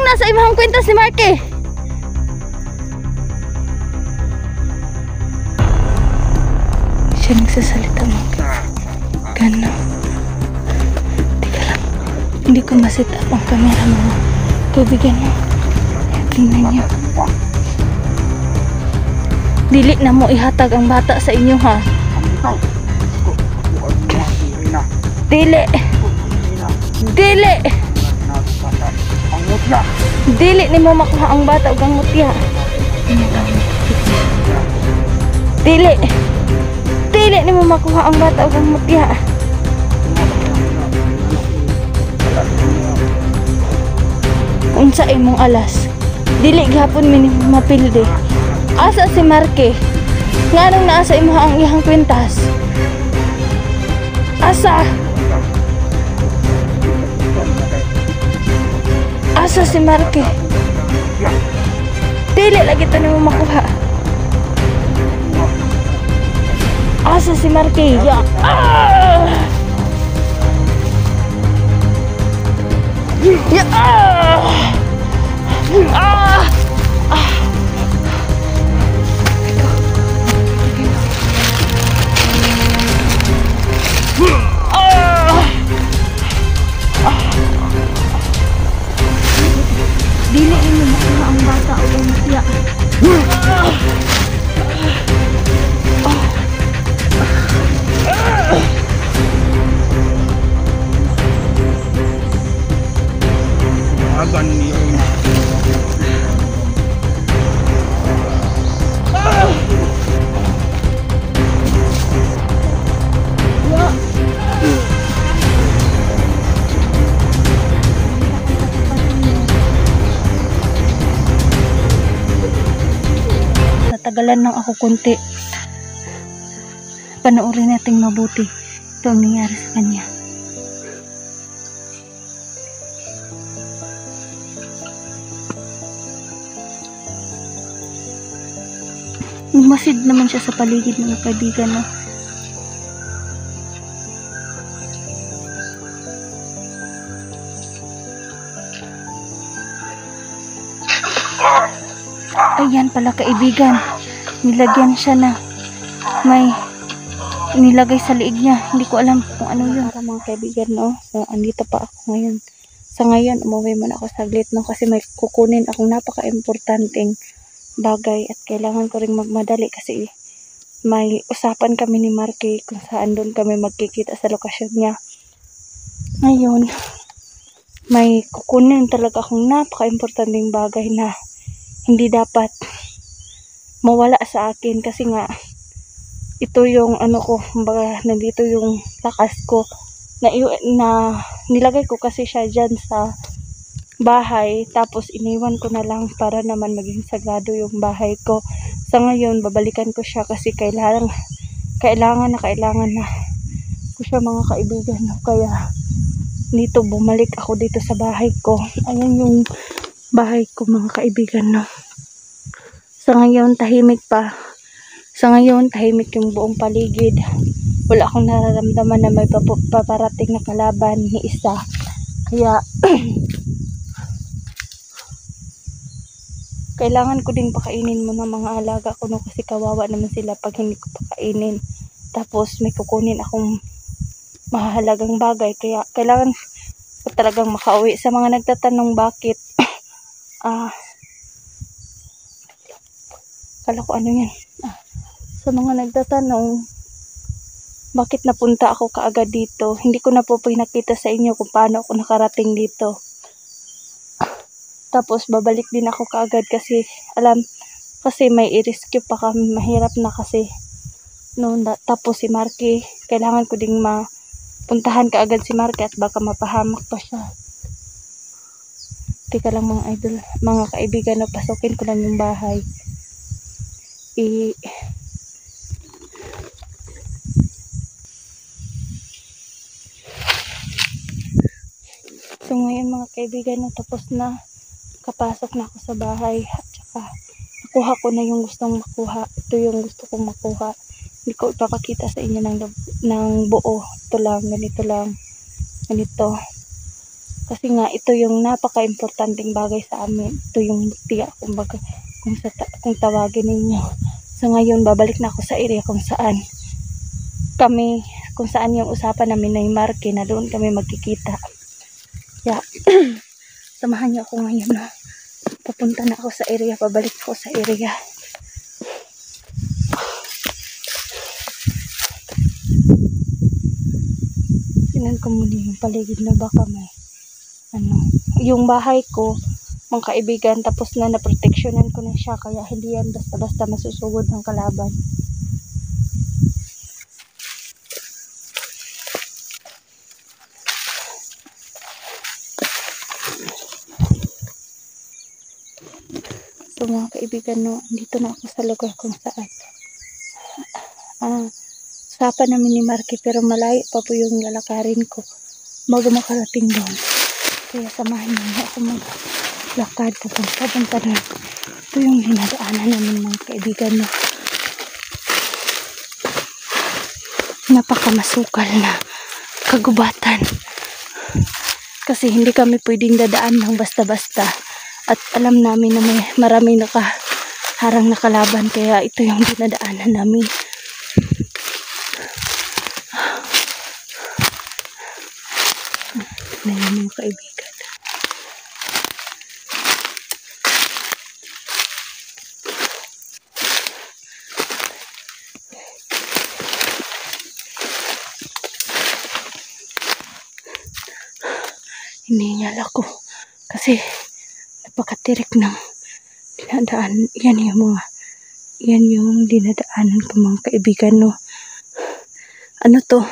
nasa imong kwenta si Marky? Siya nagsasalita mo. Gano. Teka lang. Hindi ko masit up ang camera mo. Kaibigan mo. Tingnan niyo. Dili na mo ihatag ang bata sa inyo ha. Dili. Dili. Dili ni mo makuha ang bata ug ang mutya. Dili. Dili ni mo makuha ang bata ug ang mutya. Unsa imong alas? Dili gihapon mi mapilde. Asa si Marky? Nganong naa sa imo ang iyang kwintas? Asa? Asa si Marky? Dili lagi to nimo makuha. Asa si Marky? Ya. Ya. Dili mo makuha ang bata o ang mutya. Agan niyo. Natagalan lang ako konti. Panoorin natin mabuti ito ang nangyari sa kanya. Masid naman siya sa paligid ng kaibigan na. Ayan pala kaibigan. Nilagyan siya na may nilagay sa liig niya. Hindi ko alam kung ano yun. Para mga kaibigan no. So andito pa ako ngayon. Sa ngayon umuwi muna ako saglit no. Kasi may kukunin akong napaka-importanteng bagay. At kailangan ko ring magmadali kasi may usapan kami ni Marky kung saan doon kami magkikita sa lokasyon niya. Ngayon may kukunin talaga akong napaka-importanteng bagay na hindi dapat mawala sa akin kasi nga ito yung ano ko, kumbaga nandito yung lakas ko na nilagay ko kasi siya dyan sa bahay tapos iniwan ko na lang para naman maging sagrado yung bahay ko. Sa ngayon babalikan ko siya kasi kailangan na ko siya mga kaibigan no? Kaya dito bumalik ako dito sa bahay ko. Ayan yung bahay ko mga kaibigan no. Sa ngayon tahimik pa. Sa ngayon tahimik yung buong paligid. Wala akong nararamdaman na may paparating na kalaban ni isa. Kaya kailangan ko din pakainin muna mga alaga ko no, kasi kawawa naman sila pag hindi ko pakainin. Tapos may kukunin akong mahalagang bagay kaya kailangan ko talagang makauwi. Sa mga nagtatanong bakit kala ko ano yan. Sa mga nagtatanong bakit napunta ako kaagad dito, hindi ko na po pinakita sa inyo kung paano ako nakarating dito. Tapos babalik din ako kaagad kasi kasi may i-rescue pa kami, mahirap na kasi noon. Tapos si Marky, kailangan ko ding mapuntahan kaagad si Marky at baka mapahamak pa siya. Teka lang mga idol, mga kaibigan, na pasukin ko lang yung bahay. So ngayon mga kaibigan, tapos na, kapasok na ako sa bahay at saka nakuha ko na yung gustong makuha. Ito yung gusto kong makuha. Hindi ko ipapakita sa inyo ng buo. Ito lang, ganito lang, ganito. Kasi nga ito yung napaka-importanting bagay sa amin. Ito yung tiya, kumbaga, kung tawagin ninyo. So ngayon babalik na ako sa area kung saan yung usapan namin na yung Marky na doon kami magkikita. Yeah. Samahan niyo ako ngayon, no? Papunta na ako sa area, pabalik ako sa area. Tingnan ko muna yung paligid na baka may yung bahay ko, mga kaibigan, tapos na naproteksyonan ko na siya, kaya hindi yan basta-basta masusugod ng kalaban. So mga kaibigan, no, dito na ako sa lugar kung saan usapan namin ni Marky, pero malayo pa po yung lalakarin ko bago makarating doon. Kaya samahan niyo ako maglakad papunta doon. Ito yung dinadaanan namin mga kaibigan, no. Napakamasukal na kagubatan. Kasi hindi kami pwedeng dadaan ng basta-basta. At alam namin na may maraming nakaharang na kalaban, kaya ito yung dinadaanan namin. Ngayon mga kaibigan. Hiningal ako kasi napakatirik ng dinadaan. Yan yung dinadaanan ko mga kaibigan, no. Ano to?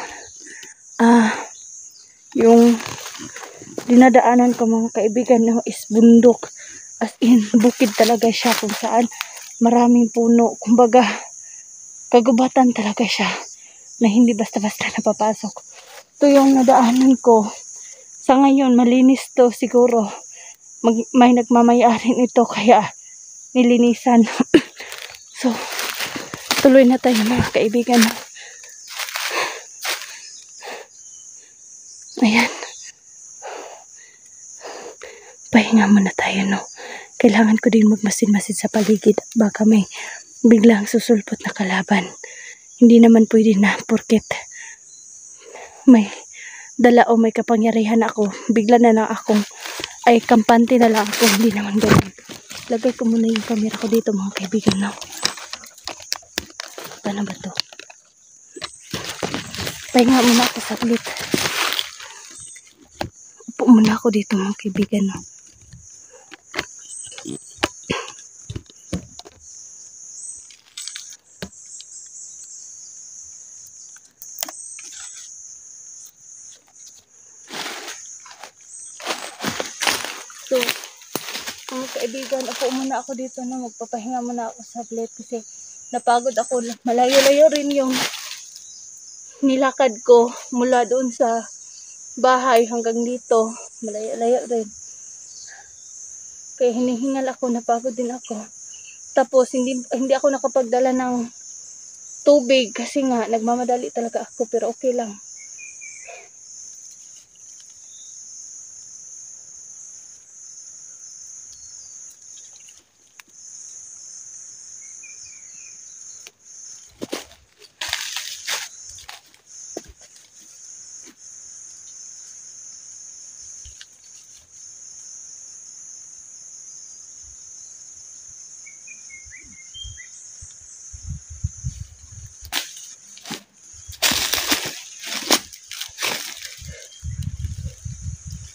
Yung dinadaanan ko mga kaibigan, no, is bundok. As in, bukid talaga siya kung saan maraming puno. Kumbaga, kagubatan talaga siya na hindi basta-basta napapasok. Ito yung nadaanan ko. Sa ngayon, malinis to siguro. May nagmamayari nito kaya nilinisan. So, tuloy na tayo mga kaibigan. Ayan. Pahinga muna tayo, no. Kailangan ko din magmasid-masid sa paligid. Baka may biglang susulpot na kalaban. Hindi naman pwede na porket may dala o may kapangyarihan ako, bigla na lang akong kampante na lang ako. Hindi naman ganun. Lagay ko muna yung camera ko dito mga kaibigan, no. Paano ba to? Pahinga muna ako saglit. Upo muna ako dito mga kaibigan, no. So, mga kaibigan, upo muna ako dito, no. Magpapahinga muna ako saglit kasi napagod ako. Malayo-layo rin yung nilakad ko mula doon sa bahay hanggang dito. Malayo-layo rin. Kaya hinihingal ako, napagod din ako. Tapos hindi ako nakapagdala ng tubig kasi nga nagmamadali talaga ako, pero okay lang.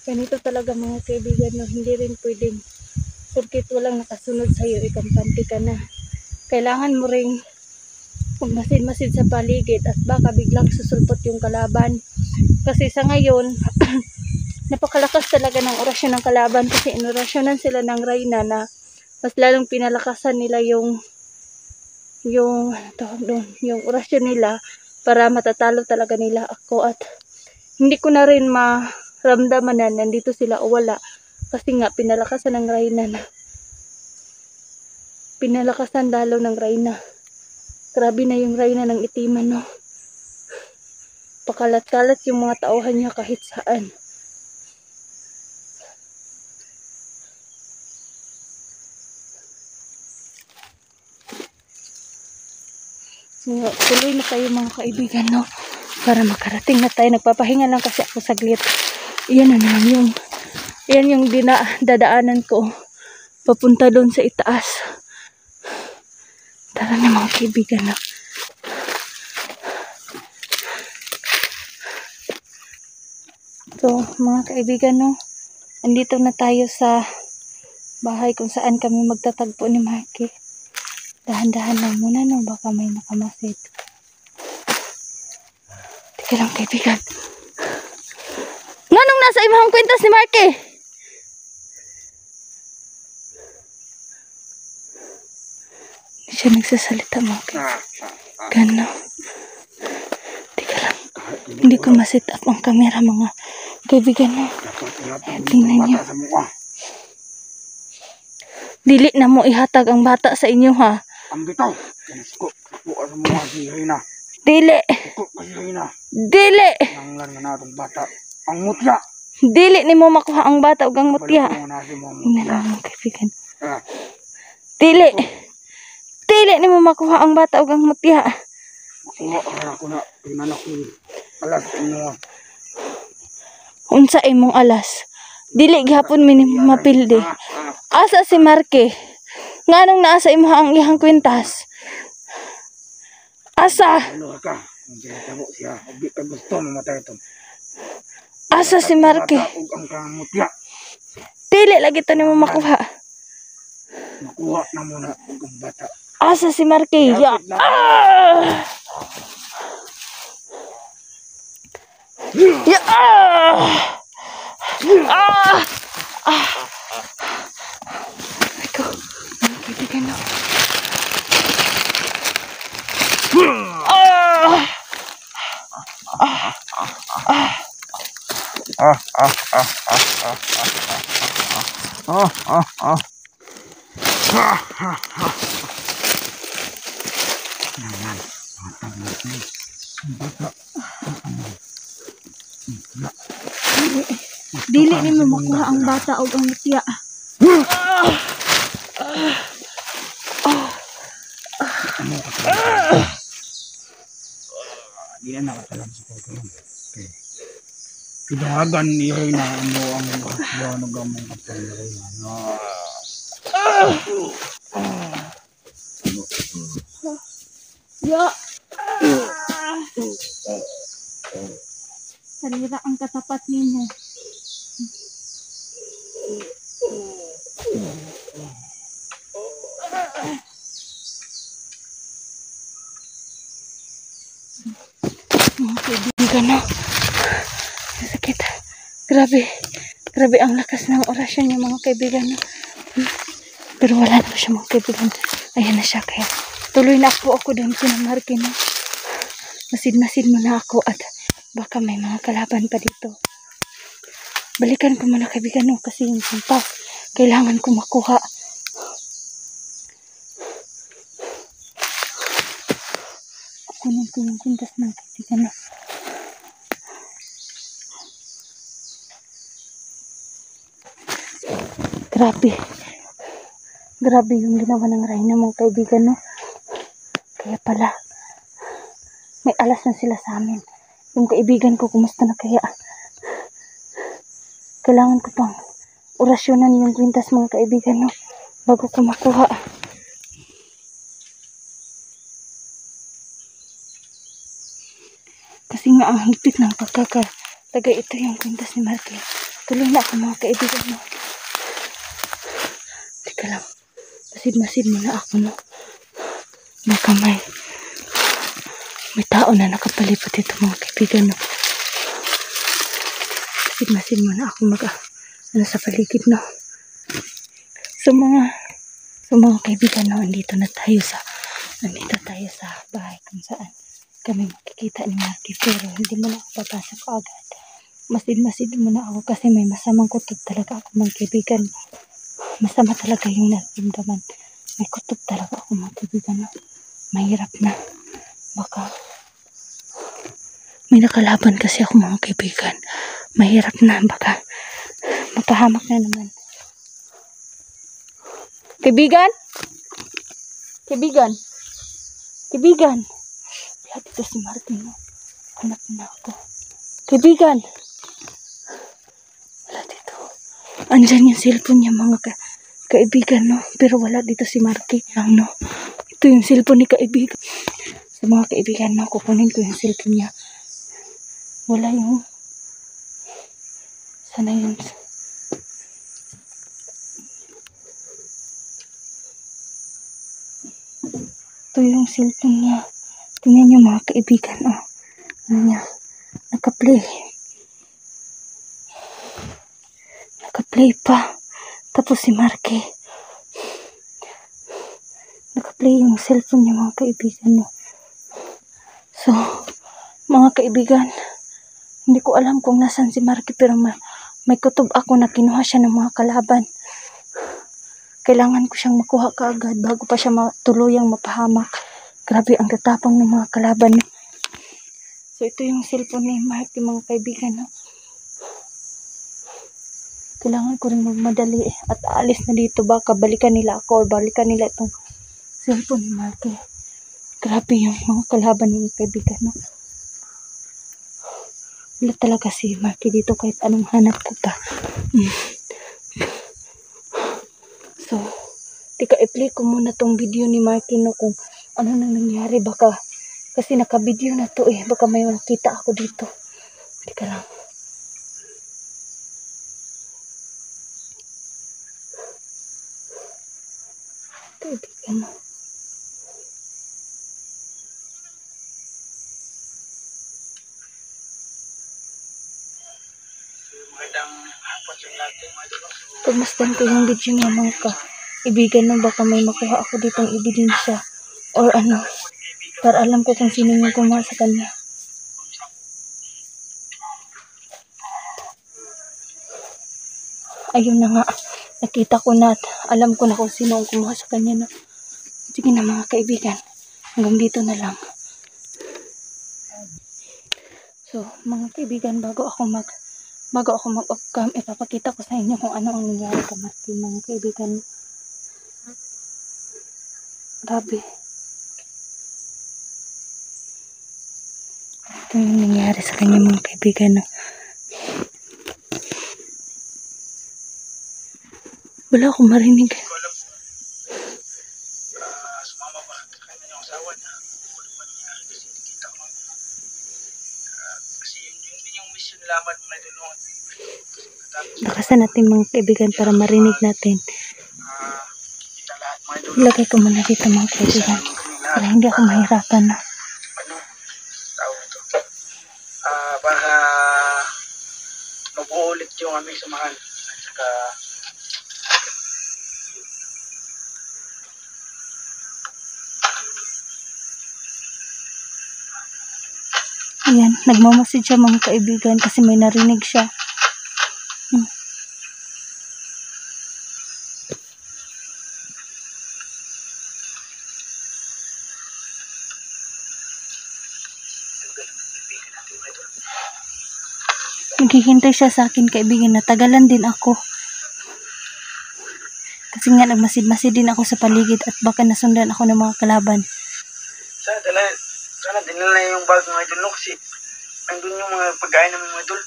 Ganito talaga mga kaibigan, no. Hindi rin pwedeng porket walang nakasunod sa'yo, ikampante ka na. Kailangan mo ring magmasid-masid sa paligid at baka biglang susulpot yung kalaban. Kasi sa ngayon, napakalakas talaga ng orasyon ng kalaban kasi inorasyonan sila ng Reyna na mas lalong pinalakasan nila yung orasyon nila para matatalo talaga nila ako. At hindi ko na rin maramdaman na nandito sila o wala kasi nga pinalakasan ng Reyna na. Pinalakasan dalo ng Reyna. Grabe na yung Reyna ng itiman, no. Pakalat-kalat yung mga tauhan niya kahit saan. So, tuloy na tayo mga kaibigan, no? Para makarating na tayo. Nagpapahinga lang kasi ako saglit. Yan yung dadaanan ko. Papunta doon sa itaas. Tara na mga kaibigan, no? So, mga kaibigan, no? Andito na tayo sa bahay kung saan kami magtatagpo ni Marky. Dahan-dahan lang muna, no? Baka may nakamasid. Teka lang, kaibigan. Nganong nasa imahang kwintas ni Marky? Hindi siya nagsasalita, mga kaibigan, no? Teka lang. Hindi ko ma-set up ang camera, mga kaibigan, no? Tingnan nyo. Dili na mo ihatag ang bata sa inyo, ha? Ang bitaw. Dili. Dili. Nanglan nga natong bata. Ang mutya. Dili ni mo makuha ang bata ug ang mutya. Tingnan mo, kaibigan. Dili. Dili ni mo makuha ang bata ug ang mutya. Makuha ako na. Pinanak ko. Alas mo. Unsa imong alas? Dili gihapon mi mapildi. Asa si Marky? Nganong naa sa imo ang iyang kwintas? Asa? Ano ka? Hindi tabo siya. Hindi ka gusto mamatay ito. Asa si Marky? Ang kamutya. Dili lagi to nimo makuha. Makuha na muna ang bata. Asa si Marky? Ya. Ya. Ikaw, kaibigan na. Dili ni mo makuha ang bata o ang mutya. Hindi na nakatalang sa pagkaroon. Okay. Pidahagan niya na ano ang mga gamang kapalaray. Ya. Sarira ang katapat ninyo. Mga kaibigan, no? Sakit. Grabe. Grabe ang lakas ng orasyon niya, mga kaibigan, no? Pero wala na siya, mga kaibigan. Ayan na siya, kaya tuloy na ako doon kina Marky, no? Masid-masid muna ako at baka may mga kalaban pa dito. Balikan ko muna, kaibigan, no? Kasi yung kumpas, kailangan ko makuha. Kunin ko yung kuntas ng kaibigan, no? Grabe. Grabe yung ginawa ng Rhino, mga kaibigan, no? Kaya pala, may alas na sila sa amin. Yung kaibigan ko, kumusta na kaya? Kailangan ko pang orasyonan yung kwintas, mga kaibigan, no? Bago ko makuha. Kasi nga ang higpit ng pagkakataga ito yung kwintas ni Marky. Tuloy na ako, mga kaibigan, no? Teka lang. Masid-masid muna ako, no? Baka may tao na nakapalipot ito, mga kaibigan, no? Masid-masid muna ako ano sa paligid, no? So mga kaibigan, no? Nandito tayo sa bahay kung saan kami makikita ni Marky. Pero hindi mo na ako papasok agad. Masid-masid muna ako kasi may masamang kutob talaga ako, mga kaibigan. Masama talaga yung naramdaman. May kutob talaga ako, mga kaibigan, no? Mahirap na. Baka may nakalaban kasi ako, mga kaibigan. Mahirap na. Baka mapahamak na naman. Kaibigan? Kaibigan? Kaibigan? Wala dito si Martin, no? Hanap na ako. Kaibigan! Wala dito. Andyan yung cellphone niya, mga kaibigan, no? Pero wala dito si Marky. No? Ito yung cellphone ni kaibigan. Sa mga kaibigan, no? Kukunin ko yung cellphone niya. Wala yung... Sana yun. Ito yung cellphone niya. Tingnan niyo mga kaibigan, oh. Ano niya? Naka-play. Naka-play pa. Tapos si Marky. Naka-play yung cellphone niya, mga kaibigan, no? So, mga kaibigan, hindi ko alam kung nasan si Marky, pero may kutob ako na kinuha siya ng mga kalaban. Kailangan ko siyang makuha kaagad bago pa siya tuluyang mapahamak. Grabe ang tatapang ng mga kalaban. So, ito yung cellphone ni Marky, mga kaibigan, no? Kailangan ko rin magmadali at aalis na dito. Baka balikan nila ako or balikan nila itong cellphone ni Marky. Grabe yung mga kalaban ng kaibigan, no? Wala talaga si Marky dito kahit anong hanap ko pa. So, tika i-play ko muna tong video ni Marky, no, kung ano nang nangyari. Baka, kasi naka-video na to eh. Baka may makita ako dito. Tika lang. Kaibigan, no? Pagmasdan ko yung video niya, mga kaibigan, no, baka may makuha ako ditong ebidensya or ano, para alam ko kung sino yung kumuha sa kanya. Ayun na nga, nakita ko na at alam ko na kung sino ang kumuha sa kanya, no. Sige na mga kaibigan, hanggang dito na lang. So, mga kaibigan, bago ako mag-off cam, ipapakita ko sa inyo kung ano ang nangyari kay Marky, mga kaibigan. Grabe. Ito yung nangyari sa kanya, mga kaibigan, no? Wala akong marinig. Sumama ba? Kanya yung asawa niya. Kasi yun din yung mission lamang na doon. Lakasan natin mga kaibigan para marinig natin. Kita lahat mga doon. Ilagay ko muna dito mga kaibigan para hindi ako mahirapan, no? Ano? Tawag ito. Para mabuo ulit yung aming samahan. At saka Ayan, nagmamasid siya mga kaibigan kasi may narinig siya. Naghihintay siya sa akin, kaibigan. Natagalan din ako. Kasi nga nagmasid-masid din ako sa paligid at baka nasundan ako ng mga kalaban. Sana dinala yung bag mga idol, no? Kasi nandun yung mga pagkain ng mga idol.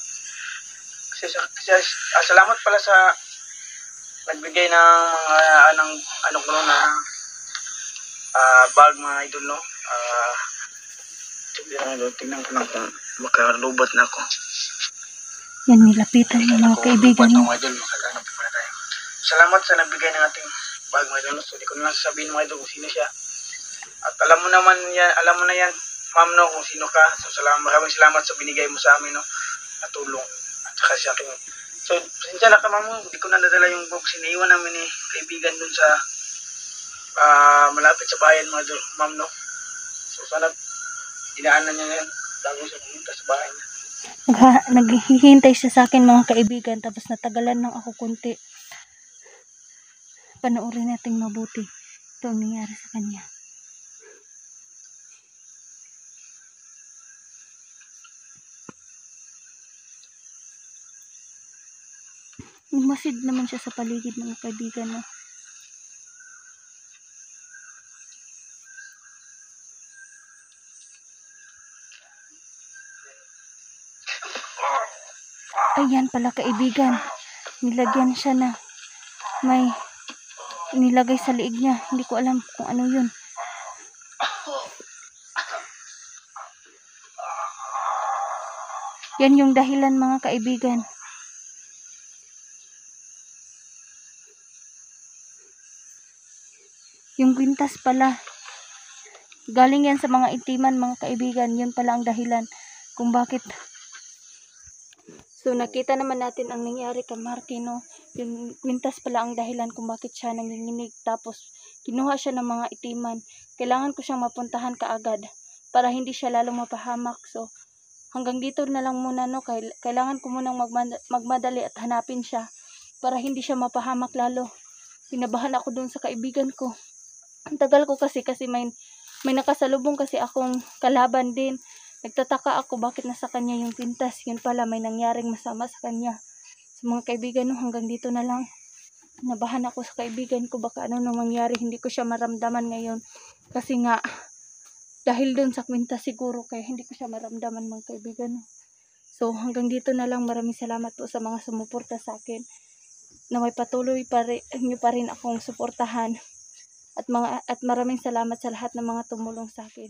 Kasi salamat pala sa nagbigay ng mga ano ko na bag mga idol, no? Tingnan ko lang kung makalubat na ako. Yan, nilapitan yung mga kaibigan, no? Mga idol, makaganap pa na tayo. Salamat sa nagbigay ng ating bag mga idol, no? So, di ko na lang sasabihin mga idol kung sino siya. At alam mo na yan, ma'am, no, kung sino ka. So, maraming salamat sa binigay mo sa amin, no, na tulong. At saka sa akin. So, pasensya na ka, ma'am, hindi ko na nadala yung box. Iniiwan namin ni kaibigan dun sa malapit sa bayan, ma'am, no. So, sana dinaanan niya ngayon bago siya pumunta sa bahay niya. Naghihintay siya sa akin, mga kaibigan, tapos natagalan lang ako kunti. Panoorin natin mabuti ito ang nangyari sa kanya. Masid naman siya sa paligid, mga kaibigan, no? Ayan pala kaibigan. Nilagyan siya na may nilagay sa liig niya. Hindi ko alam kung ano yun. Yan yung dahilan mga kaibigan. Yung kwintas pala. Galing yan sa mga itiman mga kaibigan. Yun pala ang dahilan kung bakit. So nakita naman natin ang nangyari kay Marky, no? Yung kwintas pala ang dahilan kung bakit siya nanginginig. Tapos kinuha siya ng mga itiman. Kailangan ko siyang mapuntahan kaagad para hindi siya lalong mapahamak. So hanggang dito na lang muna, no? Kailangan ko munang magmadali at hanapin siya para hindi siya mapahamak lalo. Pinabahan ako dun sa kaibigan ko. Ang tagal ko kasi may nakasalubong kasi akong kalaban din. Nagtataka ako bakit nasa kanya yung pintas. Yun pala may nangyaring masama sa kanya. So mga kaibigan, no, hanggang dito na lang. Nabahan ako sa kaibigan ko, baka ano nang mangyari, hindi ko siya maramdaman ngayon. Kasi nga dahil dun sa kwintas siguro, kaya hindi ko siya maramdaman mga kaibigan. So hanggang dito na lang. Maraming salamat po sa mga sumuporta sa akin. Na may patuloy nyo pa rin akong suportahan. At maraming salamat sa lahat ng mga tumulong sa akin.